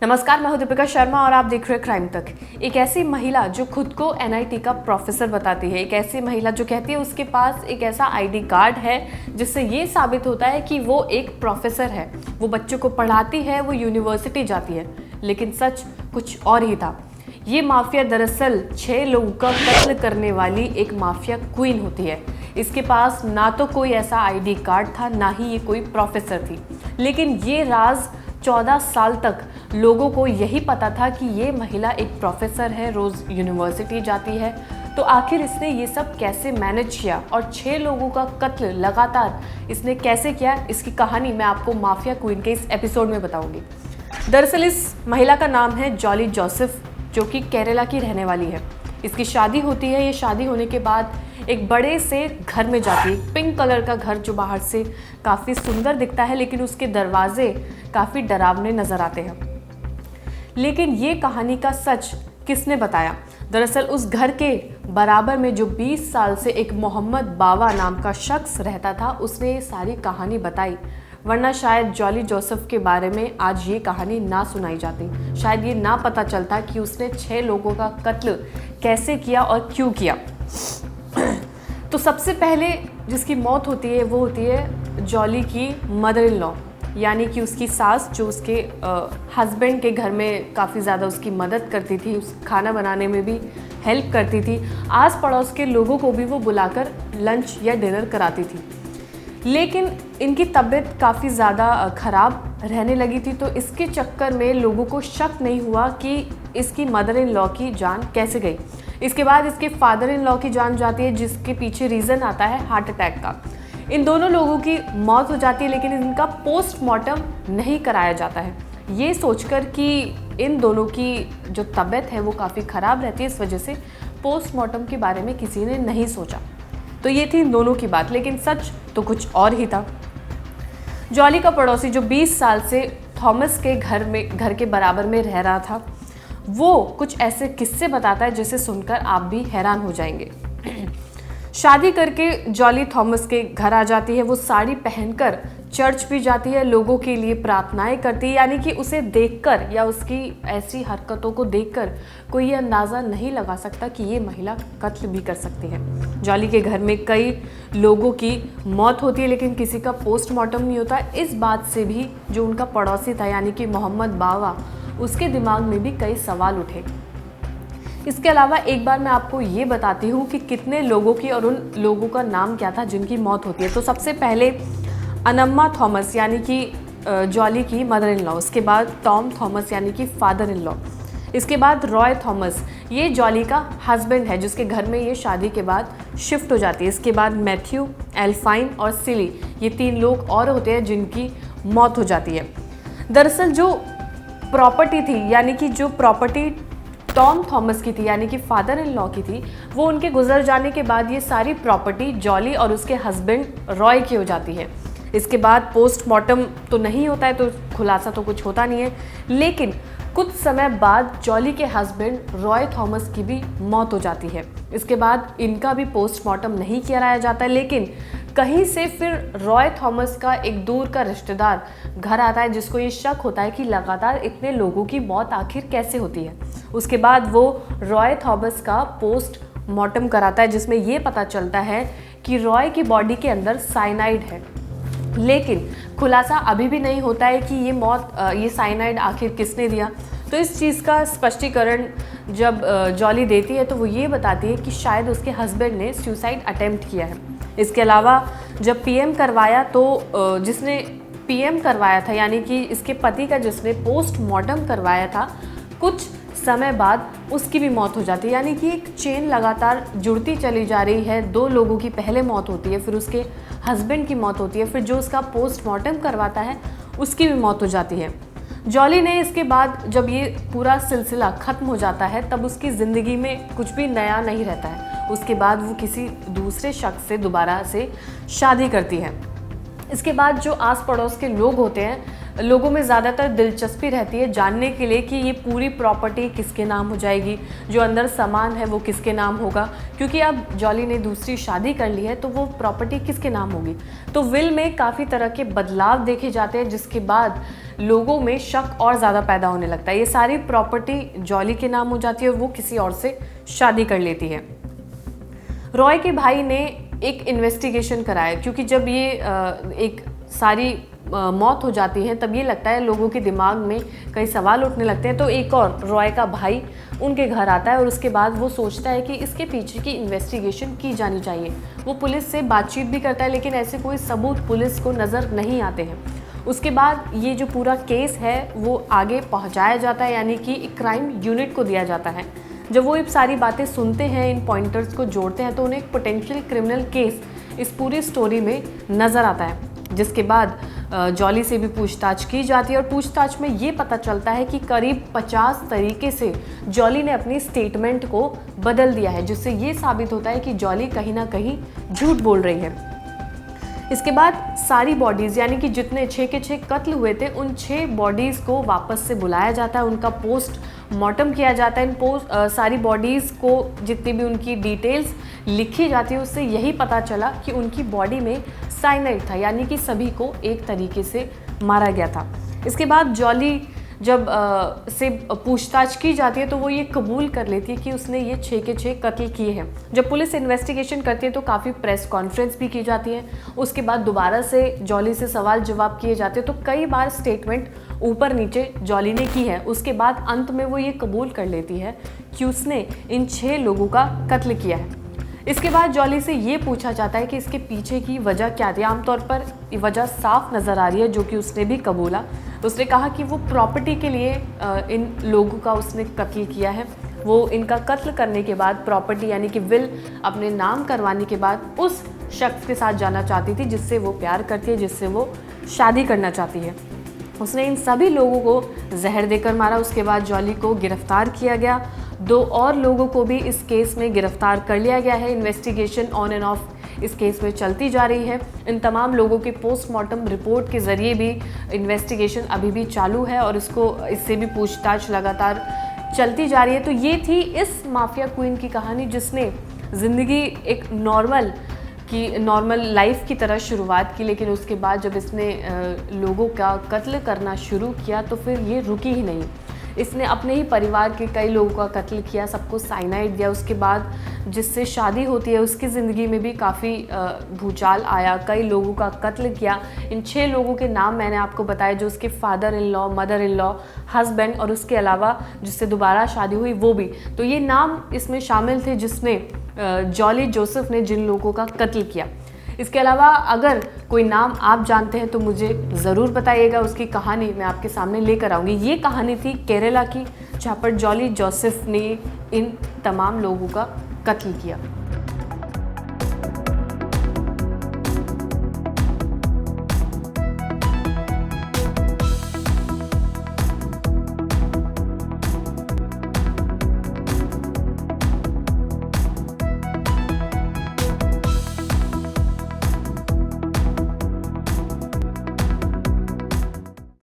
नमस्कार, मैं हूं दीपिका शर्मा और आप देख रहे हैं क्राइम तक। एक ऐसी महिला जो खुद को एनआईटी का प्रोफेसर बताती है, एक ऐसी महिला जो कहती है उसके पास एक ऐसा आईडी कार्ड है जिससे ये साबित होता है कि वो एक प्रोफेसर है, वो बच्चों को पढ़ाती है, वो यूनिवर्सिटी जाती है। लेकिन सच कुछ और ही था। ये माफिया दरअसल 6 लोगों का कत्ल करने वाली एक माफिया क्वीन होती है। इसके पास ना तो कोई ऐसा आईडी कार्ड था, ना ही ये कोई प्रोफेसर थी। लेकिन ये राज 14 साल तक लोगों को यही पता था कि ये महिला एक प्रोफेसर है, रोज़ यूनिवर्सिटी जाती है। तो आखिर इसने ये सब कैसे मैनेज किया और 6 लोगों का कत्ल लगातार इसने कैसे किया, इसकी कहानी मैं आपको माफिया क्वीन के इस एपिसोड में बताऊंगी। दरअसल इस महिला का नाम है जॉली जोसेफ, जो कि केरला की रहने वाली है। इसकी शादी होती है। ये शादी होने के बाद एक बड़े से घर में जाती है, पिंक कलर का घर जो बाहर से काफ़ी सुंदर दिखता है, लेकिन उसके दरवाजे काफ़ी डरावने नज़र आते हैं। लेकिन ये कहानी का सच किसने बताया? दरअसल उस घर के बराबर में जो 20 साल से एक मोहम्मद बावा नाम का शख्स रहता था, उसने ये सारी कहानी बताई। वरना शायद जॉली जोसेफ के बारे में आज ये कहानी ना सुनाई जाती, शायद ये ना पता चलता कि उसने 6 लोगों का कत्ल कैसे किया और क्यों किया। तो सबसे पहले जिसकी मौत होती है वो होती है जॉली की मदर इन लॉ, यानी कि उसकी सास, जो उसके हस्बैंड के घर में काफ़ी ज़्यादा उसकी मदद करती थी, उस खाना बनाने में भी हेल्प करती थी। आस पड़ोस के लोगों को भी वो बुलाकर लंच या डिनर कराती थी। लेकिन इनकी तबीयत काफ़ी ज़्यादा ख़राब रहने लगी थी, तो इसके चक्कर में लोगों को शक नहीं हुआ कि इसकी मदर इन लॉ की जान कैसे गई। इसके बाद इसके फादर इन लॉ की जान जाती है, जिसके पीछे रीज़न आता है हार्ट अटैक का। इन दोनों लोगों की मौत हो जाती है, लेकिन इनका पोस्टमार्टम नहीं कराया जाता है, ये सोचकर कि इन दोनों की जो तबीयत है वो काफ़ी ख़राब रहती है, इस वजह से पोस्टमार्टम के बारे में किसी ने नहीं सोचा। तो ये थी इन दोनों की बात, लेकिन सच तो कुछ और ही था। जॉली का पड़ोसी जो 20 साल से थॉमस के घर के बराबर में रह रहा था, वो कुछ ऐसे किस्से बताता है जिसे सुनकर आप भी हैरान हो जाएंगे। शादी करके जॉली थॉमस के घर आ जाती है। वो साड़ी पहनकर चर्च भी जाती है, लोगों के लिए प्रार्थनाएं करती है, यानी कि उसे देखकर या उसकी ऐसी हरकतों को देखकर कोई ये अंदाज़ा नहीं लगा सकता कि ये महिला कत्ल भी कर सकती है। जॉली के घर में कई लोगों की मौत होती है, लेकिन किसी का पोस्टमार्टम नहीं होता। इस बात से भी जो उनका पड़ोसी था, यानी कि मोहम्मद बावा, उसके दिमाग में भी कई सवाल उठे। इसके अलावा एक बार मैं आपको ये बताती हूँ कि कितने लोगों की और उन लोगों का नाम क्या था जिनकी मौत होती है। तो सबसे पहले अनम्मा थॉमस, यानी कि जॉली की मदर इन लॉ। उसके बाद टॉम थॉमस, यानी कि फादर इन लॉ। इसके बाद रॉय थॉमस, ये जॉली का हस्बैंड है, जिसके घर में ये शादी के बाद शिफ्ट हो जाती है। इसके बाद मैथ्यू, एल्फाइन और सिली, ये 3 लोग और होते हैं जिनकी मौत हो जाती है। दरअसल जो प्रॉपर्टी थी, यानी कि जो प्रॉपर्टी टॉम थॉमस की थी, यानी कि फादर इन लॉ की थी, वो उनके गुजर जाने के बाद ये सारी प्रॉपर्टी जॉली और उसके हस्बैंड रॉय की हो जाती है। इसके बाद पोस्टमार्टम तो नहीं होता है, तो खुलासा तो कुछ होता नहीं है, लेकिन कुछ समय बाद जॉली के हस्बैंड रॉय थॉमस की भी मौत हो जाती है। इसके बाद इनका भी पोस्टमार्टम नहीं किया जाता है, लेकिन कहीं से फिर रॉय थॉमस का एक दूर का रिश्तेदार घर आता है, जिसको ये शक होता है कि लगातार इतने लोगों की मौत आखिर कैसे होती है। उसके बाद वो रॉय थॉमस का पोस्टमार्टम कराता है, जिसमें ये पता चलता है कि रॉय की बॉडी के अंदर साइनाइड है। लेकिन खुलासा अभी भी नहीं होता है कि ये साइनाइड आखिर किसने दिया। तो इस चीज़ का स्पष्टीकरण जब जॉली देती है, तो वो ये बताती है कि शायद उसके हस्बैंड ने सुसाइड अटेम्प्ट किया है। इसके अलावा जब पीएम करवाया, तो जिसने पीएम करवाया था, यानी कि इसके पति का जिसने पोस्टमार्टम करवाया था, कुछ समय बाद उसकी भी मौत हो जाती है। यानी कि एक चेन लगातार जुड़ती चली जा रही है। 2 लोगों की पहले मौत होती है, फिर उसके हस्बैंड की मौत होती है, फिर जो उसका पोस्टमार्टम करवाता है उसकी भी मौत हो जाती है। जॉली ने इसके बाद जब ये पूरा सिलसिला ख़त्म हो जाता है, तब उसकी ज़िंदगी में कुछ भी नया नहीं रहता है। उसके बाद वो किसी दूसरे शख्स से दोबारा से शादी करती है। इसके बाद जो आस पड़ोस के लोग होते हैं, लोगों में ज़्यादातर दिलचस्पी रहती है जानने के लिए कि ये पूरी प्रॉपर्टी किसके नाम हो जाएगी, जो अंदर सामान है वो किसके नाम होगा, क्योंकि अब जॉली ने दूसरी शादी कर ली है, तो वो प्रॉपर्टी किसके नाम होगी। तो विल में काफ़ी तरह के बदलाव देखे जाते हैं, जिसके बाद लोगों में शक और ज़्यादा पैदा होने लगता है। ये सारी प्रॉपर्टी जॉली के नाम हो जाती है और वो किसी और से शादी कर लेती है। रॉय के भाई ने एक इन्वेस्टिगेशन कराया, क्योंकि जब ये एक सारी मौत हो जाती है तब ये लगता है लोगों के दिमाग में कई सवाल उठने लगते हैं। तो एक और रॉय का भाई उनके घर आता है और उसके बाद वो सोचता है कि इसके पीछे की इन्वेस्टिगेशन की जानी चाहिए। वो पुलिस से बातचीत भी करता है, लेकिन ऐसे कोई सबूत पुलिस को नज़र नहीं आते हैं। उसके बाद ये जो पूरा केस है वो आगे पहुंचाया जाता है, यानी कि एक क्राइम यूनिट को दिया जाता है। जब वो ये सारी बातें सुनते हैं, इन पॉइंटर्स को जोड़ते हैं, तो उन्हें एक पोटेंशियल क्रिमिनल केस इस पूरी स्टोरी में नज़र आता है। जिसके बाद जॉली से भी पूछताछ की जाती है और पूछताछ में ये पता चलता है कि करीब 50 तरीके से जॉली ने अपनी स्टेटमेंट को बदल दिया है, जिससे ये साबित होता है कि जॉली कहीं ना कहीं झूठ बोल रही है। इसके बाद सारी बॉडीज़, यानी कि जितने 6 के 6 कत्ल हुए थे, उन 6 बॉडीज़ को वापस से बुलाया जाता है, उनका पोस्टमार्टम किया जाता है। इन सारी बॉडीज़ को जितनी भी उनकी डिटेल्स लिखी जाती है, उससे यही पता चला कि उनकी बॉडी में साइनाइड था, यानी कि सभी को एक तरीके से मारा गया था। इसके बाद जॉली जब से पूछताछ की जाती है तो वो ये कबूल कर लेती है कि उसने ये 6 के 6 कत्ल किए हैं। जब पुलिस इन्वेस्टिगेशन करती है तो काफ़ी प्रेस कॉन्फ्रेंस भी की जाती है। उसके बाद दोबारा से जॉली से सवाल जवाब किए जाते हैं, तो कई बार स्टेटमेंट ऊपर नीचे जॉली ने की है। उसके बाद अंत में वो ये कबूल कर लेती है कि उसने इन 6 लोगों का कत्ल किया है। इसके बाद जॉली से ये पूछा जाता है कि इसके पीछे की वजह क्या थी। आमतौर पर ये वजह साफ नज़र आ रही है, जो कि उसने भी कबूला। उसने कहा कि वो प्रॉपर्टी के लिए इन लोगों का उसने कत्ल किया है। वो इनका कत्ल करने के बाद प्रॉपर्टी यानी कि विल अपने नाम करवाने के बाद उस शख्स के साथ जाना चाहती थी जिससे वो प्यार करती है, जिससे वो शादी करना चाहती है। उसने इन सभी लोगों को जहर देकर मारा। उसके बाद जॉली को गिरफ्तार किया गया। 2 और लोगों को भी इस केस में गिरफ्तार कर लिया गया है। इन्वेस्टिगेशन ऑन एंड ऑफ इस केस में चलती जा रही है। इन तमाम लोगों के पोस्टमार्टम रिपोर्ट के ज़रिए भी इन्वेस्टिगेशन अभी भी चालू है और इससे भी पूछताछ लगातार चलती जा रही है। तो ये थी इस माफिया क्वीन की कहानी, जिसने ज़िंदगी एक नॉर्मल लाइफ की तरह शुरुआत की, लेकिन उसके बाद जब इसने लोगों का कत्ल करना शुरू किया तो फिर ये रुकी ही नहीं। इसने अपने ही परिवार के कई लोगों का कत्ल किया, सबको साइनाइड दिया। उसके बाद जिससे शादी होती है उसकी ज़िंदगी में भी काफ़ी भूचाल आया, कई लोगों का कत्ल किया। इन 6 लोगों के नाम मैंने आपको बताए, जो उसके father in law, mother in law, husband और उसके अलावा जिससे दोबारा शादी हुई वो भी। तो ये नाम इसमें शामिल थे जिसने जॉली जोसेफ ने जिन लोगों का कत्ल किया। इसके अलावा अगर कोई नाम आप जानते हैं तो मुझे ज़रूर बताइएगा, उसकी कहानी मैं आपके सामने लेकर आऊँगी। ये कहानी थी केरला की, जहाँ पर जॉली जोसेफ ने इन तमाम लोगों का कत्ल किया।